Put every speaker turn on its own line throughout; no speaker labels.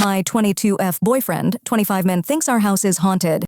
My 22F boyfriend, 25 men, thinks our house is haunted.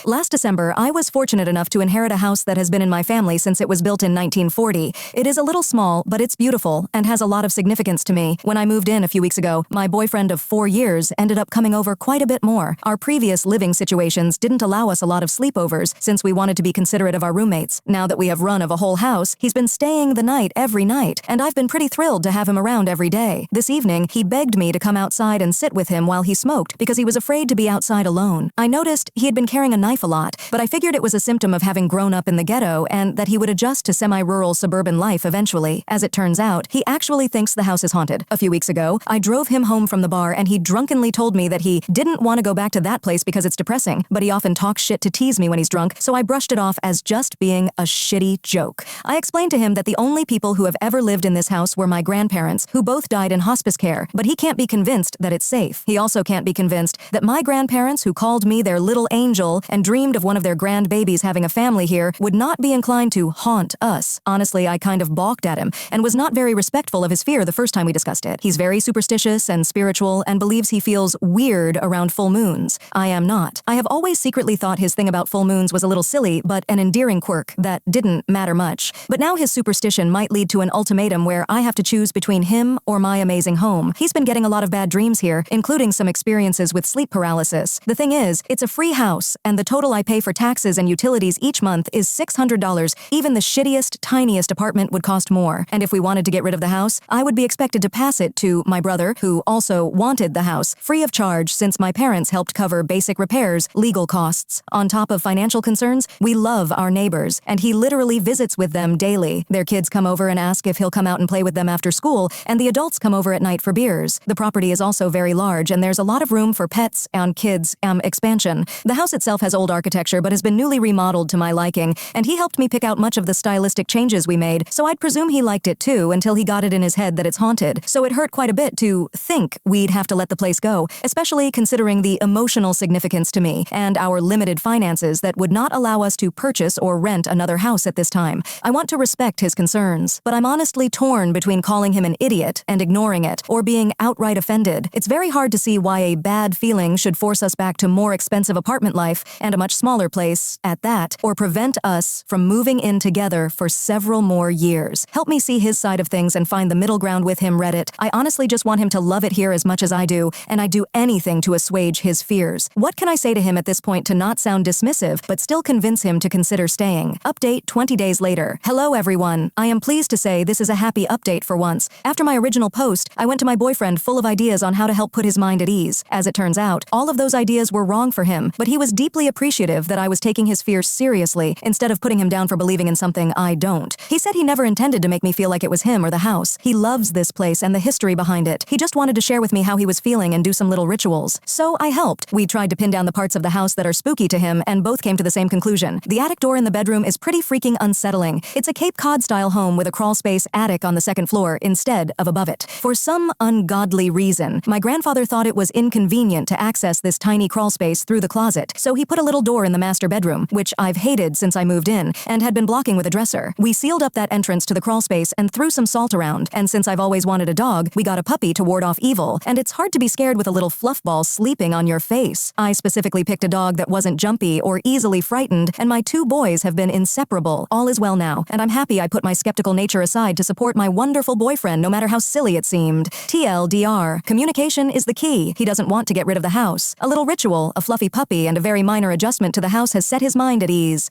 Last December, I was fortunate enough to inherit a house that has been in my family since it was built in 1940. It is a little small, but it's beautiful and has a lot of significance to me. When I moved in a few weeks ago, my boyfriend of 4 years ended up coming over quite a bit more. Our previous living situations didn't allow us a lot of sleepovers since we wanted to be considerate of our roommates. Now that we have run of a whole house, he's been staying the night every night, and I've been pretty thrilled to have him around every day. This evening, he begged me to come outside and sit with him while he smoked because he was afraid to be outside alone. I noticed he had been carrying a knife a lot, but I figured it was a symptom of having grown up in the ghetto and that he would adjust to semi-rural suburban life eventually. As it turns out, he actually thinks the house is haunted. A few weeks ago, I drove him home from the bar and he drunkenly told me that he didn't want to go back to that place because it's depressing, but he often talks shit to tease me when he's drunk, so I brushed it off as just being a shitty joke. I explained to him that the only people who have ever lived in this house were my grandparents, who both died in hospice care, but he can't be convinced that it's safe. He also can't be convinced that my grandparents, who called me their little angel and dreamed of one of their grandbabies having a family here, would not be inclined to haunt us. Honestly, I kind of balked at him and was not very respectful of his fear the first time we discussed it. He's very superstitious and spiritual and believes he feels weird around full moons. I am not. I have always secretly thought his thing about full moons was a little silly, but an endearing quirk that didn't matter much. But now his superstition might lead to an ultimatum where I have to choose between him or my amazing home. He's been getting a lot of bad dreams here, including some experiences with sleep paralysis. The thing is, it's a free house, and the total I pay for taxes and utilities each month is $600. Even the shittiest, tiniest apartment would cost more. And if we wanted to get rid of the house, I would be expected to pass it to my brother, who also wanted the house, free of charge since my parents helped cover basic repairs, legal costs. On top of financial concerns, we love our neighbors, and he literally visits with them daily. Their kids come over and ask if he'll come out and play with them after school, and the adults come over at night for beers. The property is also very large, and there's a lot of room for pets and kids expansion. The house itself has old architecture, but has been newly remodeled to my liking, and he helped me pick out much of the stylistic changes we made, so I'd presume he liked it too until he got it in his head that it's haunted. So it hurt quite a bit to think we'd have to let the place go, especially considering the emotional significance to me and our limited finances that would not allow us to purchase or rent another house at this time. I want to respect his concerns, but I'm honestly torn between calling him an idiot and ignoring it, or being outright offended. It's very hard to see why a bad feeling should force us back to more expensive apartment life and a much smaller place at that, or prevent us from moving in together for several more years. Help me see his side of things and find the middle ground with him, Reddit. I honestly just want him to love it here as much as I do, and I'd do anything to assuage his fears. What can I say to him at this point to not sound dismissive, but still convince him to consider staying? Update 20 days later. Hello everyone. I am pleased to say this is a happy update for once. After my original post, I went to my boyfriend full of ideas on how to help put his mind at ease. As it turns out, all of those ideas were wrong for him, but he was deeply appreciative that I was taking his fears seriously instead of putting him down for believing in something I don't. He said he never intended to make me feel like it was him or the house. He loves this place and the history behind it. He just wanted to share with me how he was feeling and do some little rituals. So I helped. We tried to pin down the parts of the house that are spooky to him and both came to the same conclusion. The attic door in the bedroom is pretty freaking unsettling. It's a Cape Cod-style home with a crawl-space attic on the second floor instead of above it. For some ungodly reason, my grandfather thought it was inconvenient to access this tiny crawlspace through the closet, so he put a little door in the master bedroom, which I've hated since I moved in, and had been blocking with a dresser. We sealed up that entrance to the crawlspace and threw some salt around, and since I've always wanted a dog, we got a puppy to ward off evil, and it's hard to be scared with a little fluff ball sleeping on your face. I specifically picked a dog that wasn't jumpy or easily frightened, and my 2 boys have been inseparable. All is well now, and I'm happy I put my skeptical nature aside to support my wonderful boyfriend no matter how silly it seemed. TLDR. Communication is the key. He doesn't want to get rid of the house. A little ritual, a fluffy puppy, and a very minor adjustment to the house has set his mind at ease.